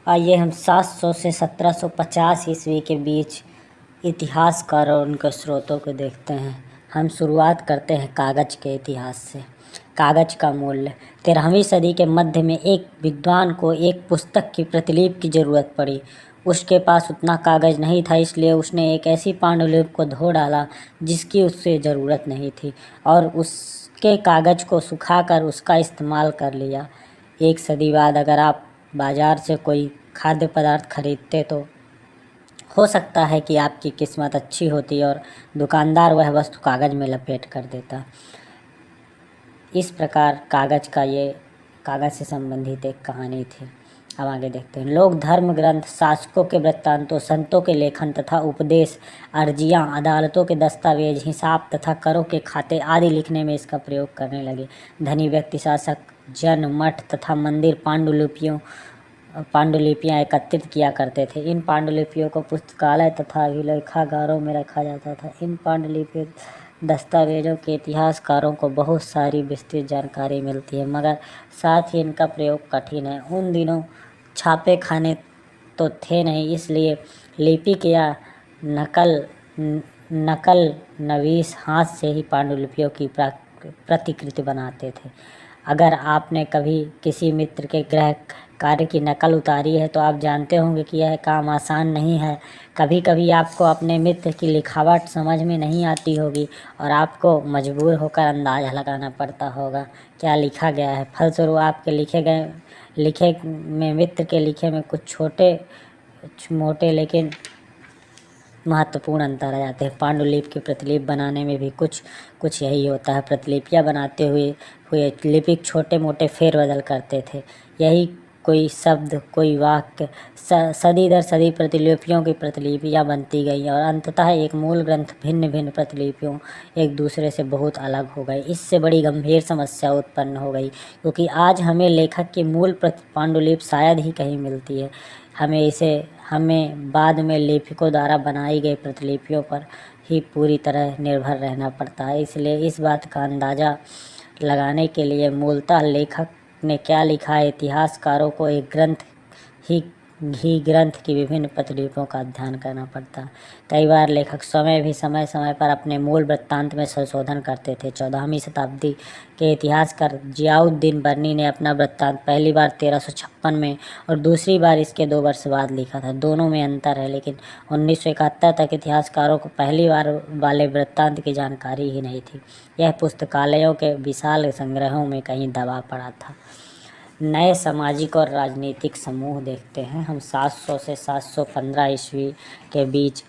आइए हम 700 से 1750 ईस्वी के बीच इतिहासकार और उनके स्रोतों को देखते हैं। हम शुरुआत करते हैं कागज़ के इतिहास से। कागज़ का मूल्य 13वीं सदी के मध्य में एक विद्वान को एक पुस्तक की प्रतिलिपि की ज़रूरत पड़ी। उसके पास उतना कागज़ नहीं था, इसलिए उसने एक ऐसी पांडुलिपि को धो डाला जिसकी उससे ज़रूरत नहीं थी और उसके कागज़ को सुखाकर उसका इस्तेमाल कर लिया। एक सदी बाद अगर आप बाज़ार से कोई खाद्य पदार्थ खरीदते तो हो सकता है कि आपकी किस्मत अच्छी होती और दुकानदार वह वस्तु कागज़ में लपेट कर देता। इस प्रकार कागज़ से संबंधित एक कहानी थी। अब आगे देखते हैं। लोग धर्म ग्रंथ, शासकों के वृत्तांतों, संतों के लेखन तथा उपदेश, अर्जियाँ, अदालतों के दस्तावेज, हिसाब तथा करों के खाते आदि लिखने में इसका प्रयोग करने लगे। धनी व्यक्ति, शासक, जन, मठ तथा मंदिर पांडुलिपियाँ एकत्रित किया करते थे। इन पांडुलिपियों को पुस्तकालय तथा अभिलेखागारों में रखा जाता था। इन पांडुलिपि दस्तावेजों के इतिहासकारों को बहुत सारी विस्तृत जानकारी मिलती है, मगर साथ ही इनका प्रयोग कठिन है। उन दिनों छापे खाने तो थे नहीं, इसलिए लिपिक या नकल नवीस हाथ से ही पांडुलिपियों की प्रतिकृति बनाते थे। अगर आपने कभी किसी मित्र के गृह कार्य की नकल उतारी है तो आप जानते होंगे कि यह काम आसान नहीं है। कभी कभी आपको अपने मित्र की लिखावट समझ में नहीं आती होगी और आपको मजबूर होकर अंदाज़ा लगाना पड़ता होगा क्या लिखा गया है। फलस्वरूप आपके लिखे में मित्र के लिखे में कुछ छोटे मोटे लेकिन महत्वपूर्ण अंतर आ जाते हैं। पांडुलिपि की प्रतिलिपि बनाने में भी कुछ यही होता है। प्रतिलिपियाँ बनाते हुए लिपिक छोटे मोटे फेरबदल करते थे। यही कोई शब्द, कोई वाक्य, सदी दर सदी प्रतिलिपियों की प्रतिलिपियाँ बनती गई और अंततः एक मूल ग्रंथ भिन्न भिन्न प्रतिलिपियों एक दूसरे से बहुत अलग हो गए। इससे बड़ी गंभीर समस्या उत्पन्न हो गई, क्योंकि आज हमें लेखक की मूल पांडुलिपि शायद ही कहीं मिलती है। हमें बाद में लेखकों द्वारा बनाई गई प्रतिलिपियों पर ही पूरी तरह निर्भर रहना पड़ता है। इसलिए इस बात का अंदाज़ा लगाने के लिए मूलतः लेखक ने क्या लिखा है, इतिहासकारों को एक ग्रंथ की विभिन्न प्रतिलिपियों का अध्ययन करना पड़ता है। कई बार लेखक समय समय पर अपने मूल वृत्तांत में संशोधन करते थे। 14वीं शताब्दी के इतिहासकार जियाउद्दीन बर्नी ने अपना वृत्तांत पहली बार 1356 में और दूसरी बार इसके 2 वर्ष बाद लिखा था। दोनों में अंतर है, लेकिन 1971 तक इतिहासकारों को पहली बार वाले वृत्तांत की जानकारी ही नहीं थी। यह पुस्तकालयों के विशाल संग्रहों में कहीं दबा पड़ा था। नए सामाजिक और राजनीतिक समूह देखते हैं हम। 700 से 715 ईस्वी के बीच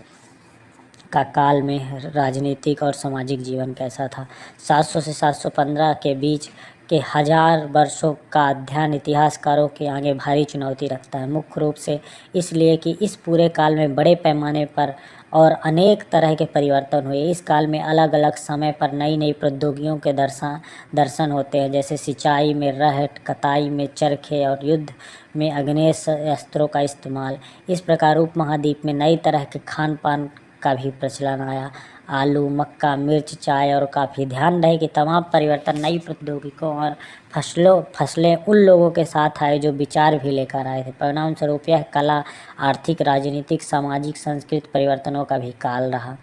का काल में राजनीतिक और सामाजिक जीवन कैसा था। 700 से 715 के बीच के 1000 वर्षों का अध्ययन इतिहासकारों के आगे भारी चुनौती रखता है। मुख्य रूप से इसलिए कि इस पूरे काल में बड़े पैमाने पर और अनेक तरह के परिवर्तन हुए। इस काल में अलग अलग समय पर नई नई प्रौद्योगिकियों के दर्शन होते हैं, जैसे सिंचाई में रहट, कताई में चरखे और युद्ध में आग्नेय अस्त्रों का इस्तेमाल। इस प्रकार उपमहाद्वीप में नई तरह के खान पान का भी प्रचलन आया। आलू, मक्का, मिर्च, चाय और काफ़ी। ध्यान रहे कि तमाम परिवर्तन नई प्रौद्योगिकियों और फसलें उन लोगों के साथ आए जो विचार भी लेकर आए थे। परिणाम स्वरूप यह कला, आर्थिक, राजनीतिक, सामाजिक, सांस्कृतिक परिवर्तनों का भी काल रहा।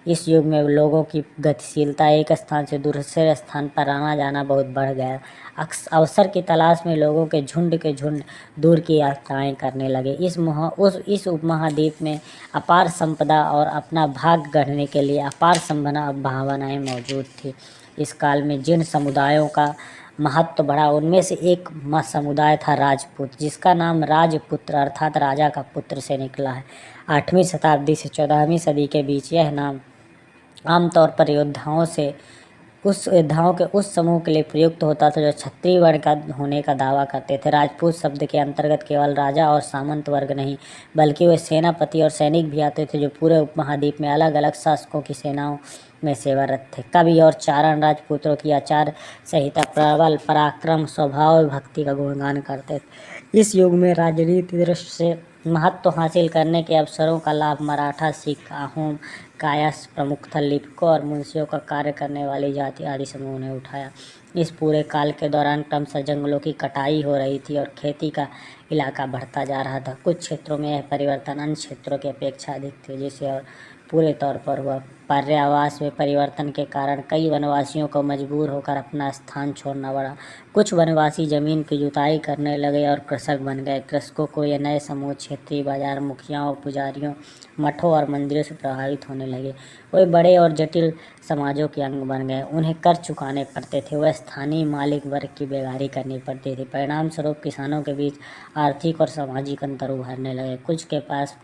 इस युग में लोगों की गतिशीलता, एक स्थान से दूसरे स्थान पर आना जाना बहुत बढ़ गया। अवसर की तलाश में लोगों के झुंड दूर की यात्राएं करने लगे। इस उपमहाद्वीप में अपार संपदा और अपना भाग गढ़ने के लिए अपार संभावनाएं मौजूद थी। इस काल में जिन समुदायों का महत्व बढ़ा, उनमें से एक समुदाय था राजपूत, जिसका नाम राजपुत्र अर्थात राजा का पुत्र से निकला है। 8वीं शताब्दी से 14वीं सदी के बीच यह नाम आमतौर पर योद्धाओं के उस समूह के लिए प्रयुक्त होता था जो क्षत्रिय वर्ण का होने का दावा करते थे। राजपूत शब्द के अंतर्गत केवल राजा और सामंत वर्ग नहीं, बल्कि वे सेनापति और सैनिक भी आते थे जो पूरे उपमहाद्वीप में अलग अलग शासकों की सेनाओं में सेवारत थे। कवि और चारण राजपूतों की आचार संहिता प्रबल पराक्रम, स्वभाव, भक्ति का गुणगान करते थे। इस युग में राजनीति दृष्टि से महत्व हासिल करने के अवसरों का लाभ मराठा, सिख, आहूम, कायस्थ, प्रमुखतः लिपिकों और मुंशियों का कार्य करने वाली जाति आदि समूह ने उठाया। इस पूरे काल के दौरान क्रमशः जंगलों की कटाई हो रही थी और खेती का इलाका बढ़ता जा रहा था। कुछ क्षेत्रों में यह परिवर्तन अन्य क्षेत्रों की अपेक्षा अधिक थे, जिसे और पूरे तौर पर हुआ। पर्यावास में परिवर्तन के कारण कई वनवासियों को मजबूर होकर अपना स्थान छोड़ना पड़ा। कुछ वनवासी जमीन की जुताई करने लगे और कृषक बन गए। कृषकों को ये नए समूह क्षेत्रीय बाजार, मुखियाओं, पुजारियों, मठों और मंदिरों से प्रभावित होने लगे। वे बड़े और जटिल समाजों के अंग बन गए। उन्हें कर चुकाने पड़ते थे, वह स्थानीय मालिक वर्ग की बेगारी करनी पड़ती थी। परिणाम स्वरूप किसानों के बीच आर्थिक और सामाजिक अंतर उभरने लगे। कुछ के पास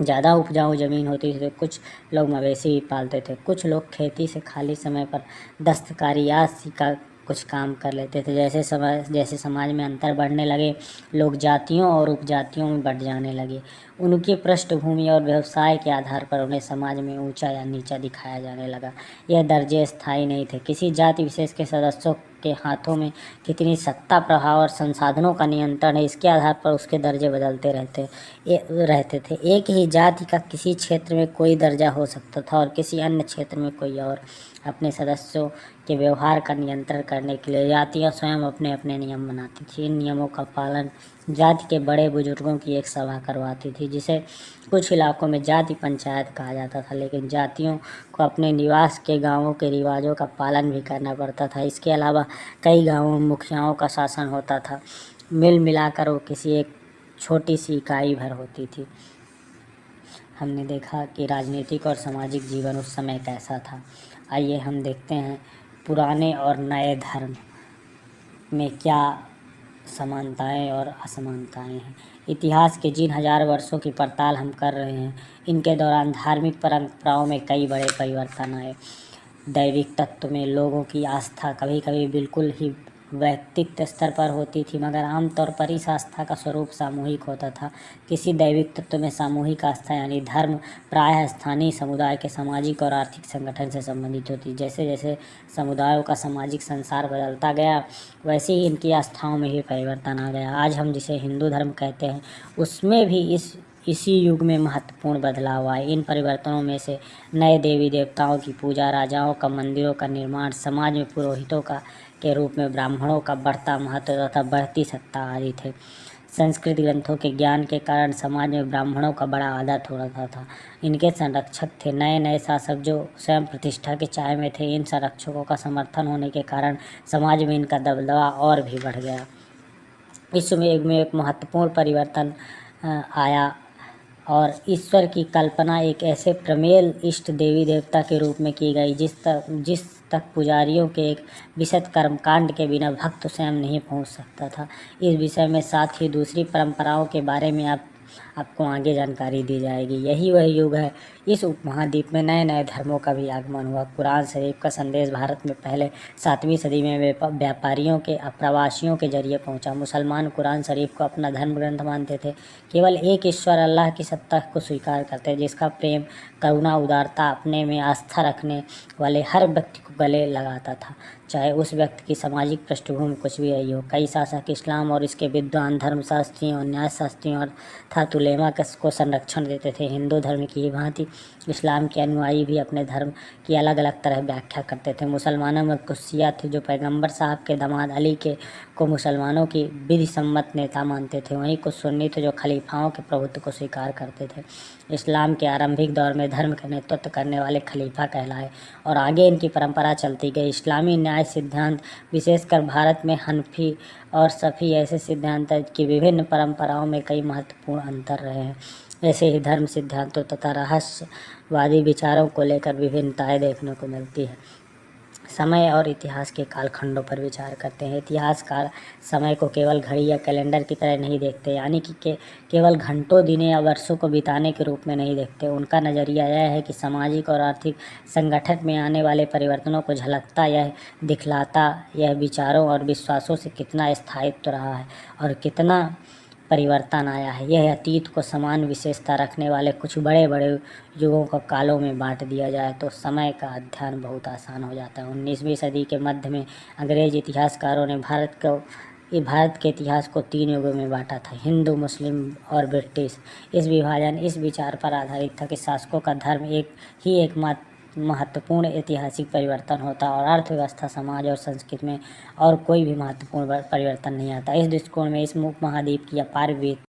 ज़्यादा उपजाऊ ज़मीन होती थी, कुछ लोग मवेशी भी पालते थे। कुछ लोग खेती से खाली समय पर दस्तकारी या का कुछ काम कर लेते थे। जैसे समाज में अंतर बढ़ने लगे, लोग जातियों और उपजातियों में बढ़ जाने लगे। उनकी पृष्ठभूमि और व्यवसाय के आधार पर उन्हें समाज में ऊंचा या नीचा दिखाया जाने लगा। यह दर्जे स्थायी नहीं थे। किसी जाति विशेष के सदस्यों के हाथों में कितनी सत्ता, प्रभाव और संसाधनों का नियंत्रण है, इसके आधार पर उसके दर्जे बदलते रहते थे। एक ही जाति का किसी क्षेत्र में कोई दर्जा हो सकता था और किसी अन्य क्षेत्र में कोई और। अपने सदस्यों के व्यवहार का नियंत्रण करने के लिए जातियां स्वयं अपने अपने नियम बनाती थी। इन नियमों का पालन जाति के बड़े बुजुर्गों की एक सभा करवाती थी, जिसे कुछ इलाकों में जाति पंचायत कहा जाता था। लेकिन जातियों को अपने निवास के गांवों के रिवाजों का पालन भी करना पड़ता था। इसके अलावा कई गांवों में मुखियाओं का शासन होता था। मिल मिलाकर वो किसी एक छोटी सी इकाई भर होती थी। हमने देखा कि राजनीतिक और सामाजिक जीवन उस समय कैसा था। आइए हम देखते हैं पुराने और नए धर्म में क्या समानताएं और असमानताएं हैं। इतिहास के जिन हजार वर्षों की पड़ताल हम कर रहे हैं, इनके दौरान धार्मिक परंपराओं में कई बड़े परिवर्तन आए। दैविक तत्व में लोगों की आस्था कभी कभी बिल्कुल ही व्यक्तिगत स्तर पर होती थी, मगर आमतौर पर इस आस्था का स्वरूप सामूहिक होता था। किसी दैविक तत्व में सामूहिक आस्था यानी धर्म प्रायः स्थानीय समुदाय के सामाजिक और आर्थिक संगठन से संबंधित होती। जैसे जैसे समुदायों का सामाजिक संसार बदलता गया, वैसे ही इनकी आस्थाओं में भी परिवर्तन आ गया। आज हम जिसे हिंदू धर्म कहते हैं, उसमें भी इसी युग में महत्वपूर्ण बदलाव आए। इन परिवर्तनों में से नए देवी देवताओं की पूजा, राजाओं का मंदिरों का निर्माण, समाज में पुरोहितों के रूप में ब्राह्मणों का बढ़ता महत्व तथा बढ़ती सत्ता आदि थे। संस्कृत ग्रंथों के ज्ञान के कारण समाज में ब्राह्मणों का बड़ा आदर हो रहा था। इनके संरक्षक थे नए नए शासक, जो स्वयं प्रतिष्ठा के चाह में थे। इन संरक्षकों का समर्थन होने के कारण समाज में इनका दबदबा और भी बढ़ गया। इस युग में एक महत्वपूर्ण परिवर्तन आया और ईश्वर की कल्पना एक ऐसे प्रमेय इष्ट देवी देवता के रूप में की गई जिस तक पुजारियों के एक विशद कर्मकांड के बिना भक्त स्वयं नहीं पहुंच सकता था। इस विषय में साथ ही दूसरी परंपराओं के बारे में आपको आगे जानकारी दी जाएगी। यही वह युग है। इस उपमहाद्वीप में नए नए धर्मों का भी आगमन हुआ। कुरान शरीफ का संदेश भारत में पहले 7वीं सदी में व्यापारियों के प्रवासियों के जरिए पहुंचा। मुसलमान कुरान शरीफ को अपना धर्म ग्रंथ मानते थे। केवल एक ईश्वर अल्लाह की सत्ता को स्वीकार करते, जिसका प्रेम, करुणा, उदारता, अपने में आस्था रखने वाले हर व्यक्ति को गले लगाता था, चाहे उस व्यक्ति की सामाजिक पृष्ठभूमि कुछ भी रही हो। कई शासक इस्लाम और इसके विद्वान धर्मशास्त्रियों और न्यायशास्त्रियों और उलेमा को संरक्षण देते थे। हिंदू धर्म की भांति इस्लाम के अनुयायी भी अपने धर्म की अलग अलग तरह व्याख्या करते थे। मुसलमानों में कुछ शिया थे जो पैगंबर साहब के दामाद अली को मुसलमानों की विधि सम्मत नेता मानते थे। वहीं कुछ सुन्नी थे जो खलीफाओं के प्रभुत्व को स्वीकार करते थे। इस्लाम के आरंभिक दौर में धर्म का नेतृत्व करने वाले खलीफा कहलाए और आगे इनकी परंपरा चलती गई। इस्लामी न्याय सिद्धांत, विशेषकर भारत में हनफी और शफी ऐसे सिद्धांत की विभिन्न परंपराओं में कई महत्वपूर्ण अंतर रहे हैं। ऐसे ही धर्म सिद्धांतों तथा रहस्यवादी विचारों को लेकर विभिन्नताएं देखने को मिलती है। समय और इतिहास के कालखंडों पर विचार करते हैं। इतिहासकार समय को केवल घड़ी या कैलेंडर की तरह नहीं देखते, यानी कि केवल घंटों, दिनों या वर्षों को बिताने के रूप में नहीं देखते। उनका नज़रिया यह है कि सामाजिक और आर्थिक संगठन में आने वाले परिवर्तनों को झलकता यह दिखलाता यह विचारों और विश्वासों से कितना स्थायित्व रहा है और कितना परिवर्तन आया है। यह अतीत को समान विशेषता रखने वाले कुछ बड़े बड़े युगों को कालों में बांट दिया जाए तो समय का अध्ययन बहुत आसान हो जाता है। 19वीं सदी के मध्य में अंग्रेज इतिहासकारों ने भारत के इतिहास को 3 युगों में बांटा था, हिंदू, मुस्लिम और ब्रिटिश। इस विभाजन इस विचार पर आधारित था कि शासकों का धर्म एकमात्र महत्वपूर्ण ऐतिहासिक परिवर्तन होता है और अर्थव्यवस्था, समाज और संस्कृति में और कोई भी महत्वपूर्ण परिवर्तन नहीं आता। इस दृष्टिकोण में इस उपमहाद्वीप की अपार